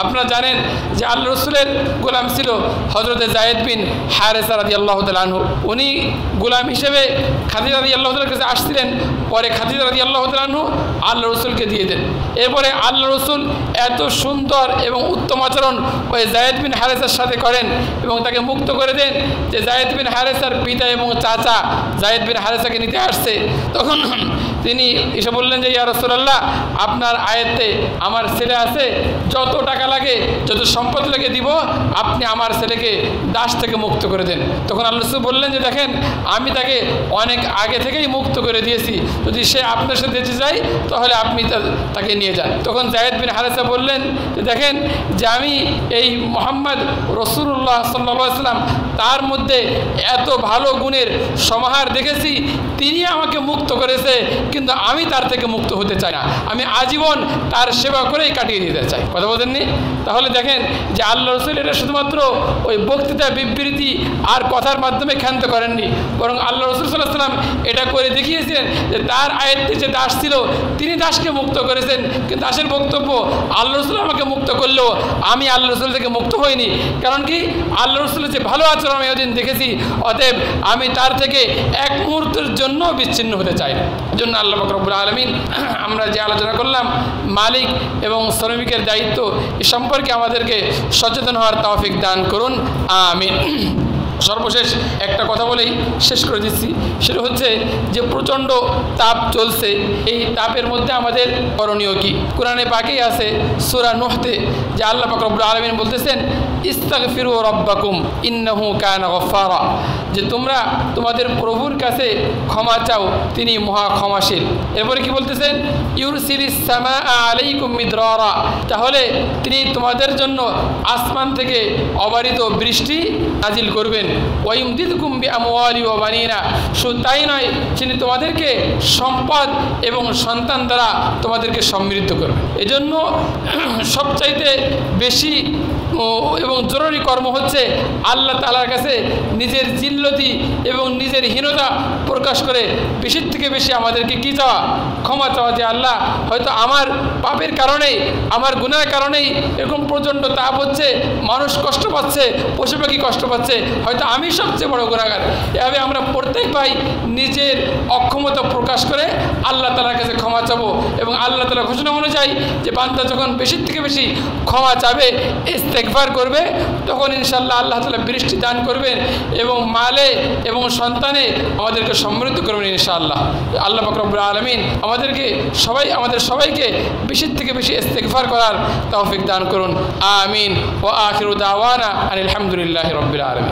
আপনারা জানেন যে আল্লাহ রসুলের গোলাম ছিল হজরতে জায়েদ বিন হারেসা রাদিয়াল্লাহু তাআলা আনহু। উনি গোলাম হিসেবে খাদিজা রাদিয়াল্লাহু তাআলার কাছে আসছিলেন। পরে খাদিজা রাদিয়াল্লাহু তাআলা আনহু আল্লাহ রসুলকে দিয়ে দেন। এরপরে আল্লাহ রসুল এত সুন্দর এবং উত্তম আচরণ ওই জায়েদ বিন হারেসার সাথে করেন এবং তাকে মুক্ত করে দেন যে জায়েদ বিন হারেসার পিতা এবং চাচা জায়েদ বিন হারেসাকে নিতে আসছে। তখন তিনি এসে বললেন যে ইয়া রাসূলুল্লাহ, আপনার আয়াতে আমার ছেলে আছে, যত টাকা লাগে যত সম্পদ লাগে দিব, আপনি আমার ছেলেকে দাস থেকে মুক্ত করে দেন। তখন আল্লাহ রাসূল বললেন যে দেখেন, আমি তাকে অনেক আগে থেকেই মুক্ত করে দিয়েছি, যদি সে আপনার সাথে যেতে চায় তাহলে আপনি তাকে নিয়ে যান। তখন জায়েদ বিন হারেসা বললেন যে দেখেন, যে আমি এই মুহাম্মদ রাসূলুল্লাহ সাল্লাল্লাহু আলাইহি ওয়াসাল্লাম তার মধ্যে এত ভালো গুণের সমাহার দেখেছি, তিনি আমাকে মুক্ত করেছে, কিন্তু আমি তার থেকে মুক্ত হতে চাই না, আমি আজীবন তার সেবা করেই কাটিয়ে দিতে চাই। কথা বলেননি? তাহলে দেখেন যে আল্লাহ রসুল এটা শুধুমাত্র ওই বক্তৃতা বিবৃতি আর কথার মাধ্যমে ক্ষান্ত করেননি, বরং আল্লাহ রসুল সাল্লাল্লাহু আলাইহি ওয়াসাল্লাম এটা করে দেখিয়েছেন যে তার আয়াতে যে দাস ছিল তিনি দাসকে মুক্ত করেছেন, কিন্তু দাসের বক্তব্য আল্লাহ রসুল আমাকে মুক্ত করলেও আমি আল্লাহ রসুল থেকে মুক্ত হইনি। কারণ কি, আল্লাহ রসুলের যে ভালো আচরণ আমি ওদিন দেখেছি, অতএব আমি তার থেকে এক মুহূর্তের জন্য বিচ্ছিন্ন হতে চাই না। জন্য আল্লাহ পাক রব্বুল আলামিন আমরা যে আলোচনা করলাম মালিক এবং শ্রমিকের দায়িত্ব, এ সম্পর্কে আমাদেরকে সচেতন হওয়ার তৌফিক দান করুন, আমিন। সর্বশেষ একটা কথা বলেই শেষ করে দিচ্ছি, সেটা হচ্ছে যে প্রচণ্ড তাপ চলছে, এই তাপের মধ্যে আমাদের করণীয় কি? কোরআনে পাকেই আছে সূরা নূহতে যে আল্লাহ পাক রব্বুল আলামিন বলতেছেন ইস্তাগফিরু রাব্বাকুম ইন্নাহু কানা গফফারা, যে তোমরা তোমাদের প্রভুর কাছে ক্ষমা চাও, তিনি মহা ক্ষমাশীল। এরপরে কি বলতেছেন? ইউরসিলিস সামাআ আলাইকুম মিদরারা, তাহলে তিনি তোমাদের জন্য আসমান থেকে অবারিত বৃষ্টি নাজিল করবেন। ওয়াইমদিদকুম বিআমওয়ালি ওয়া বানিনা, শুধু তাই নয়, তিনি তোমাদেরকে সম্পদ এবং সন্তান দ্বারা তোমাদেরকে সমৃদ্ধ করবেন। এজন্য সবচাইতে বেশি এবং জরুরি কর্ম হচ্ছে আল্লাহ তাআলার কাছে নিজের জিল্লতি এবং নিজের হীনতা প্রকাশ করে বেশির থেকে বেশি আমাদেরকে কী চাওয়া? ক্ষমা চাওয়া, যে আল্লাহ হয়তো আমার পাপের কারণেই, আমার গুনাহের কারণেই এরকম প্রচণ্ড তাপ হচ্ছে, মানুষ কষ্ট পাচ্ছে, পশু পাখি কষ্ট পাচ্ছে, হয়তো আমি সবচেয়ে বড় গুনাহগার। এভাবে আমরা প্রত্যেক ভাই নিজের অক্ষমতা প্রকাশ করে আল্লাহ তাআলার কাছে ক্ষমা চাবো এবং আল্লাহ তাআলার ঘোষণা অনুযায়ী যে বান্দা যখন বেশির থেকে বেশি ক্ষমা চাবে, ইস্তেগফার করবে, তখন ইনশাআল্লাহ আল্লাহ তাআলা বৃষ্টি দান করবেন এবং মালে এবং সন্তানে আমাদেরকে সমৃদ্ধ করবেন ইনশাআল্লাহ। আল্লাহ পাক রব্বুল আলামিন আমাদের সবাইকে বেশির থেকে বেশি ইস্তেগফার করার তৌফিক দান করুন, আমিন। ওয়া আখিরু দাওয়ানা আনিল হামদুলিল্লাহি রাব্বিল আলামিন।